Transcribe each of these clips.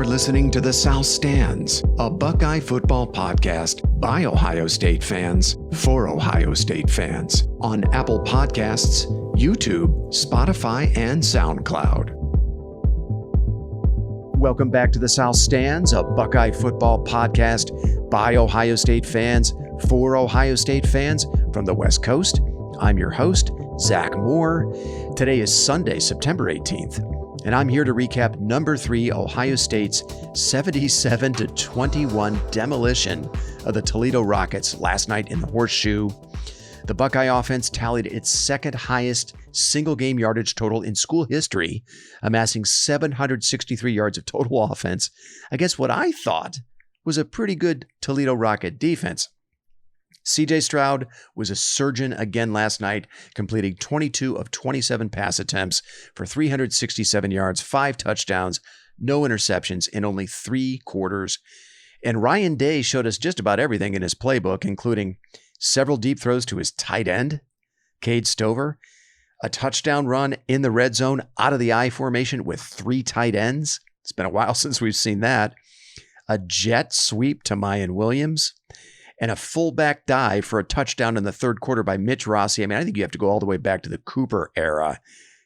You're listening to The South Stands, a Buckeye football podcast by Ohio State fans for Ohio State fans on Apple Podcasts, YouTube, Spotify, and SoundCloud. Welcome back to The South Stands, a Buckeye football podcast by Ohio State fans for Ohio State fans from the West Coast. I'm your host, Zach Moore. Today is Sunday, September 18th. And I'm here to recap number 3 Ohio State's 77-21 demolition of the Toledo Rockets last night in the Horseshoe. The Buckeye offense tallied its second highest single game yardage total in school history, amassing 763 yards of total offense against what I thought was a pretty good Toledo Rocket defense. C.J. Stroud was a surgeon again last night, completing 22 of 27 pass attempts for 367 yards, 5 touchdowns, no interceptions in only 3 quarters. And Ryan Day showed us just about everything in his playbook, including several deep throws to his tight end, Cade Stover, a touchdown run in the red zone out of the I formation with 3 tight ends. It's been a while since we've seen that. A jet sweep to Mayan Williams, and a fullback dive for a touchdown in the third quarter by Mitch Rossi. I mean, I think you have to go all the way back to the Cooper era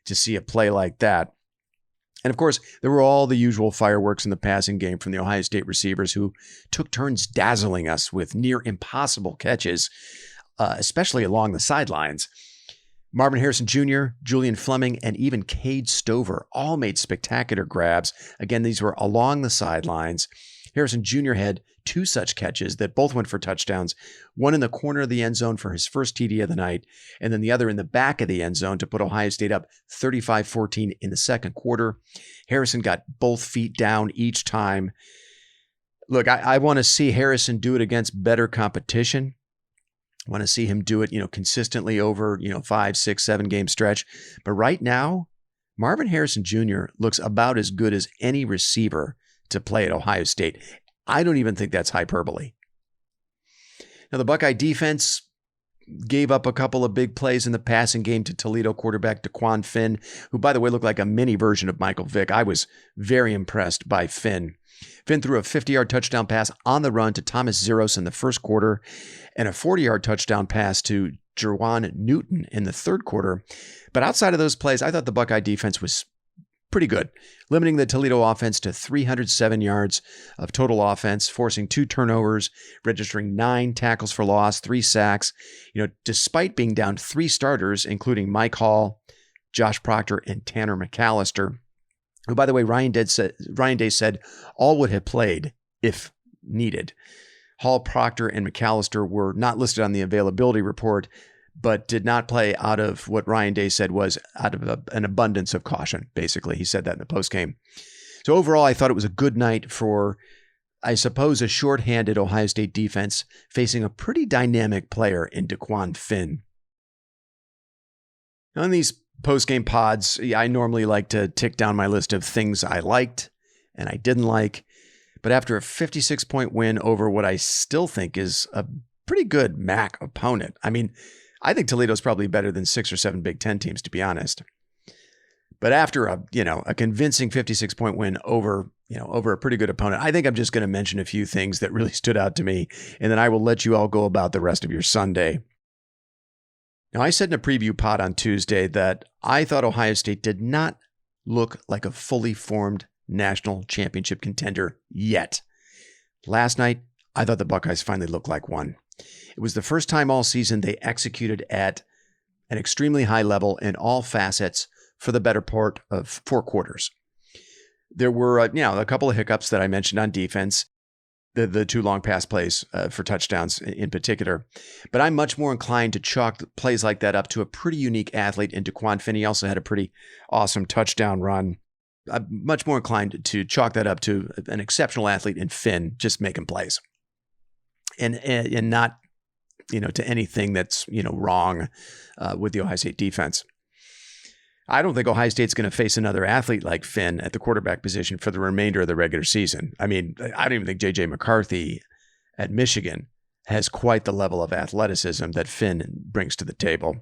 to see a play like that. And of course, there were all the usual fireworks in the passing game from the Ohio State receivers who took turns dazzling us with near impossible catches, especially along the sidelines. Marvin Harrison Jr., Julian Fleming, and even Cade Stover all made spectacular grabs. Again, these were along the sidelines. Harrison Jr. had 2 such catches that both went for touchdowns, one in the corner of the end zone for his first TD of the night, and then the other in the back of the end zone to put Ohio State up 35-14 in the second quarter. Harrison got both feet down each time. Look, I want to see Harrison do it against better competition. I want to see him do it, consistently over, 5, 6, 7 game stretch. But right now, Marvin Harrison Jr. looks about as good as any receiver to play at Ohio State. I don't even think that's hyperbole. Now, the Buckeye defense gave up a couple of big plays in the passing game to Toledo quarterback Daquan Finn, who, by the way, looked like a mini version of Michael Vick. I was very impressed by Finn. Finn threw a 50-yard touchdown pass on the run to Thomas Zeros in the first quarter and a 40-yard touchdown pass to Jerwan Newton in the third quarter. But outside of those plays, I thought the Buckeye defense was pretty good, limiting the Toledo offense to 307 yards of total offense, forcing 2 turnovers, registering 9 tackles for loss, 3 sacks. Despite being down 3 starters, including Mike Hall, Josh Proctor, and Tanner McAllister, who, by the way, Ryan Day said all would have played if needed. Hall, Proctor, and McAllister were not listed on the availability report, but did not play out of what Ryan Day said was out of an abundance of caution, basically. He said that in the postgame. So overall, I thought it was a good night for, I suppose, a shorthanded Ohio State defense facing a pretty dynamic player in Daquan Finn. On these postgame pods, I normally like to tick down my list of things I liked and I didn't like. But after a 56-point win over what I still think is a pretty good MAC opponent, I think Toledo's probably better than 6 or 7 Big Ten teams, to be honest. But after a convincing 56-point win over a pretty good opponent, I think I'm just going to mention a few things that really stood out to me, and then I will let you all go about the rest of your Sunday. Now, I said in a preview pod on Tuesday that I thought Ohio State did not look like a fully formed national championship contender yet. Last night, I thought the Buckeyes finally looked like one. It was the first time all season they executed at an extremely high level in all facets for the better part of 4 quarters. There were, a couple of hiccups that I mentioned on defense, the 2 long pass plays for touchdowns in particular. But I'm much more inclined to chalk plays like that up to a pretty unique athlete in Daquan Finn. He also had a pretty awesome touchdown run. I'm much more inclined to chalk that up to an exceptional athlete in Finn just making plays. And not, to anything that's, wrong with the Ohio State defense. I don't think Ohio State's going to face another athlete like Finn at the quarterback position for the remainder of the regular season. I don't even think J.J. McCarthy at Michigan has quite the level of athleticism that Finn brings to the table.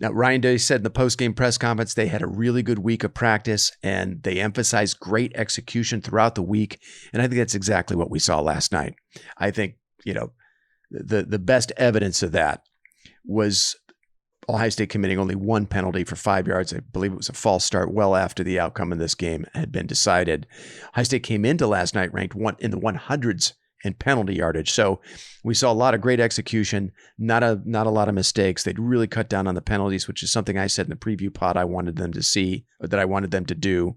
Now, Ryan Day said in the post-game press conference they had a really good week of practice and they emphasized great execution throughout the week. And I think that's exactly what we saw last night. I think, the best evidence of that was Ohio State committing only one penalty for 5 yards. I believe it was a false start well after the outcome of this game had been decided. Ohio State came into last night ranked in the 100s in penalty yardage. So we saw a lot of great execution, not a lot of mistakes. They'd really cut down on the penalties, which is something I said in the preview pod I wanted them to see, or that I wanted them to do.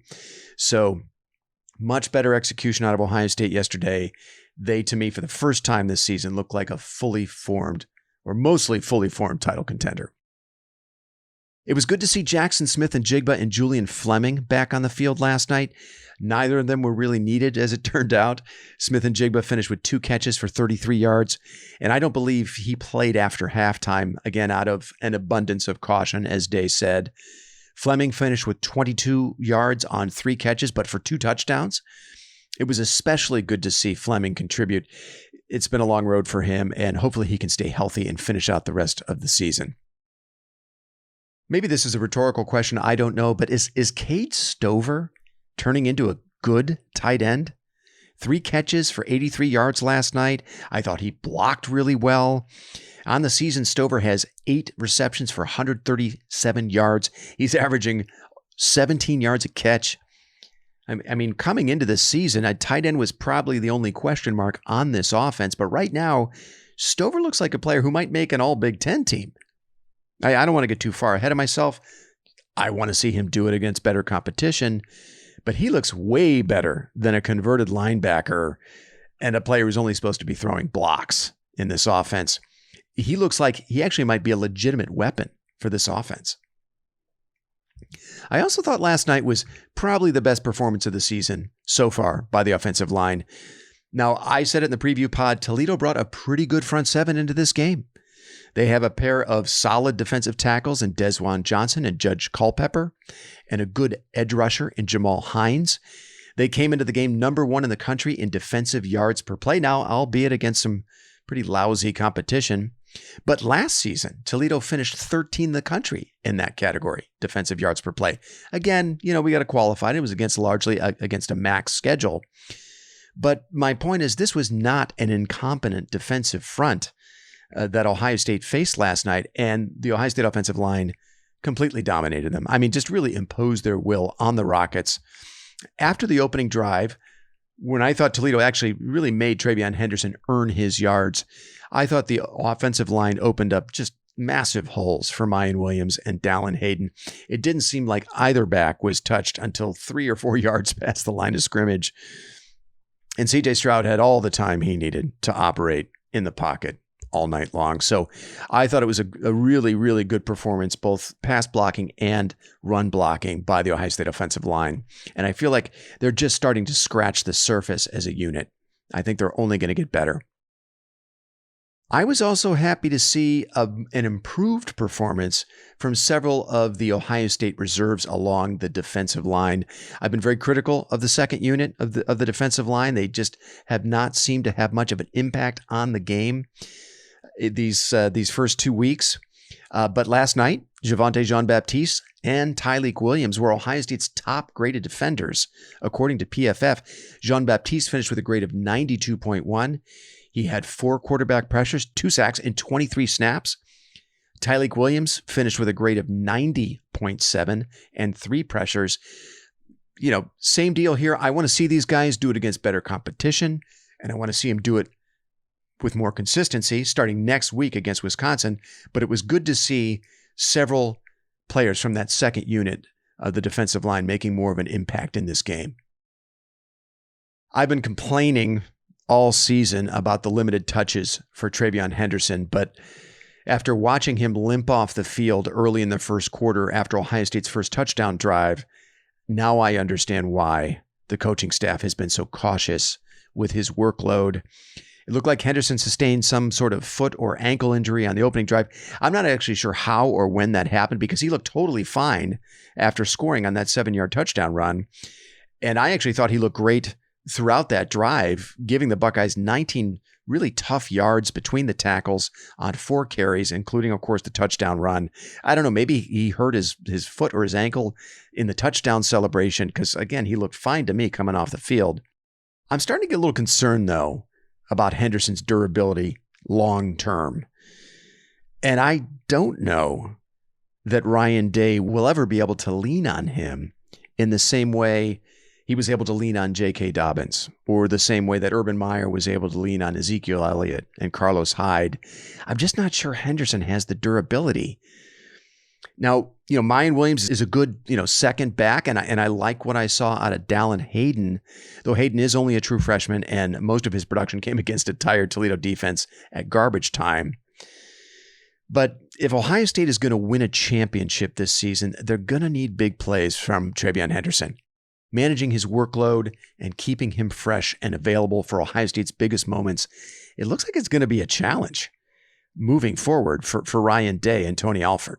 So much better execution out of Ohio State yesterday. They, to me, for the first time this season, look like a fully formed, or mostly fully formed title contender. It was good to see Jackson Smith and Jigba and Julian Fleming back on the field last night. Neither of them were really needed, as it turned out. Smith and Jigba finished with 2 catches for 33 yards, and I don't believe he played after halftime, again, out of an abundance of caution, as Day said. Fleming finished with 22 yards on 3 catches, but for 2 touchdowns. It was especially good to see Fleming contribute. It's been a long road for him, and hopefully he can stay healthy and finish out the rest of the season. Maybe this is a rhetorical question, I don't know, but is Cade Stover turning into a good tight end? 3 catches for 83 yards last night. I thought he blocked really well. On the season, Stover has 8 receptions for 137 yards. He's averaging 17 yards a catch. I mean, coming into this season, a tight end was probably the only question mark on this offense. But right now, Stover looks like a player who might make an all-Big Ten team. I don't want to get too far ahead of myself. I want to see him do it against better competition. But he looks way better than a converted linebacker and a player who's only supposed to be throwing blocks in this offense. He looks like he actually might be a legitimate weapon for this offense. I also thought last night was probably the best performance of the season so far by the offensive line. Now, I said it in the preview pod, Toledo brought a pretty good front seven into this game. They have a pair of solid defensive tackles in Desjuan Johnson and Judge Culpepper, and a good edge rusher in Jamal Hines. They came into the game number 1 in the country in defensive yards per play now, albeit against some pretty lousy competition. But last season, Toledo finished 13th in the country in that category, defensive yards per play. Again, we got to qualify it. It was largely against a max schedule. But my point is, this was not an incompetent defensive front that Ohio State faced last night, and the Ohio State offensive line completely dominated them. I mean, just really imposed their will on the Rockets. After the opening drive, when I thought Toledo actually really made Trevion Henderson earn his yards, I thought the offensive line opened up just massive holes for Mayan Williams and Dallin Hayden. It didn't seem like either back was touched until 3 or 4 yards past the line of scrimmage. And C.J. Stroud had all the time he needed to operate in the pocket all night long. So I thought it was a really, really good performance, both pass blocking and run blocking by the Ohio State offensive line. And I feel like they're just starting to scratch the surface as a unit. I think they're only going to get better. I was also happy to see an improved performance from several of the Ohio State reserves along the defensive line. I've been very critical of the second unit of the defensive line. They just have not seemed to have much of an impact on the game these first 2 weeks. But last night, Javonte Jean-Baptiste and Tyleik Williams were Ohio State's top graded defenders. According to PFF, Jean-Baptiste finished with a grade of 92.1. He had 4 quarterback pressures, 2 sacks, and 23 snaps. Tyleik Williams finished with a grade of 90.7 and 3 pressures. Same deal here. I want to see these guys do it against better competition, and I want to see them do it with more consistency starting next week against Wisconsin. But it was good to see several players from that second unit of the defensive line making more of an impact in this game. I've been complaining all season about the limited touches for Trevion Henderson, but after watching him limp off the field early in the first quarter after Ohio State's first touchdown drive, now I understand why the coaching staff has been so cautious with his workload. It looked like Henderson sustained some sort of foot or ankle injury on the opening drive. I'm not actually sure how or when that happened because he looked totally fine after scoring on that 7-yard touchdown run. And I actually thought he looked great throughout that drive, giving the Buckeyes 19 really tough yards between the tackles on 4 carries, including, of course, the touchdown run. I don't know, maybe he hurt his foot or his ankle in the touchdown celebration because, again, he looked fine to me coming off the field. I'm starting to get a little concerned, though, about Henderson's durability long term. And I don't know that Ryan Day will ever be able to lean on him in the same way he was able to lean on J.K. Dobbins, or the same way that Urban Meyer was able to lean on Ezekiel Elliott and Carlos Hyde. I'm just not sure Henderson has the durability. Now, Mayan Williams is a good, second back, and I like what I saw out of Dallin Hayden, though Hayden is only a true freshman, and most of his production came against a tired Toledo defense at garbage time. But if Ohio State is going to win a championship this season, they're going to need big plays from Trevion Henderson. Managing his workload and keeping him fresh and available for Ohio State's biggest moments, it looks like it's going to be a challenge moving forward for Ryan Day and Tony Alford.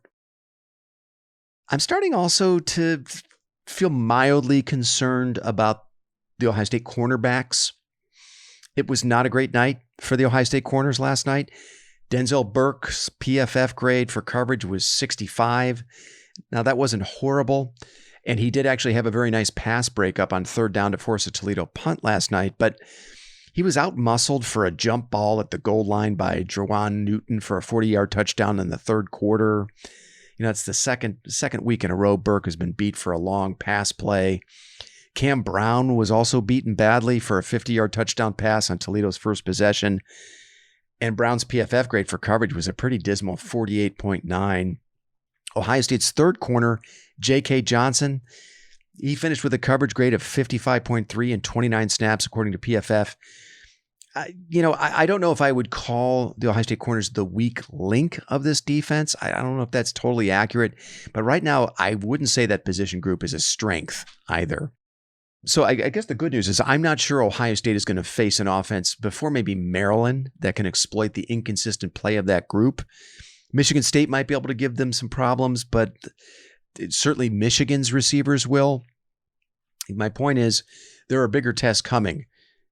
I'm starting also to feel mildly concerned about the Ohio State cornerbacks. It was not a great night for the Ohio State corners last night. Denzel Burke's PFF grade for coverage was 65. Now, that wasn't horrible. And he did actually have a very nice pass breakup on 3rd down to force a Toledo punt last night, but he was out-muscled for a jump ball at the goal line by Jawan Newton for a 40-yard touchdown in the 3rd quarter. It's the second week in a row Burke has been beat for a long pass play. Cam Brown was also beaten badly for a 50-yard touchdown pass on Toledo's first possession. And Brown's PFF grade for coverage was a pretty dismal 48.9. Ohio State's 3rd corner, J.K. Johnson, he finished with a coverage grade of 55.3 in 29 snaps, according to PFF. I don't know if I would call the Ohio State corners the weak link of this defense. I don't know if that's totally accurate. But right now, I wouldn't say that position group is a strength either. So I guess the good news is I'm not sure Ohio State is going to face an offense before maybe Maryland that can exploit the inconsistent play of that group. Michigan State might be able to give them some problems, but certainly Michigan's receivers will. My point is there are bigger tests coming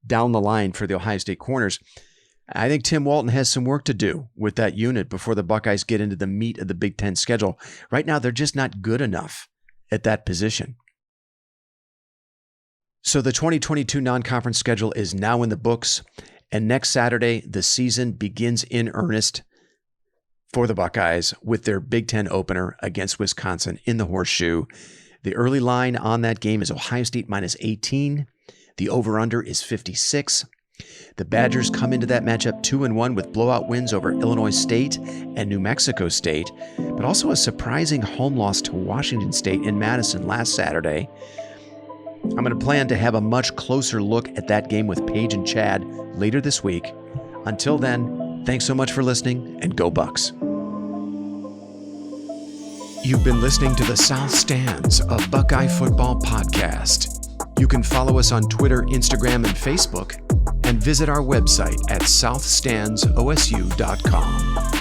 down the line for the Ohio State corners. I think Tim Walton has some work to do with that unit before the Buckeyes get into the meat of the Big Ten schedule. Right now, they're just not good enough at that position. So the 2022 non-conference schedule is now in the books, and next Saturday, the season begins in earnest for the Buckeyes with their Big Ten opener against Wisconsin in the Horseshoe. The early line on that game is Ohio State minus 18. The over-under is 56. The Badgers come into that matchup 2-1 with blowout wins over Illinois State and New Mexico State, but also a surprising home loss to Washington State in Madison last Saturday. I'm going to plan to have a much closer look at that game with Paige and Chad later this week. Until then, thanks so much for listening, and go Bucks. You've been listening to the South Stands, a Buckeye football podcast. You can follow us on Twitter, Instagram, and Facebook, and visit our website at southstandsosu.com.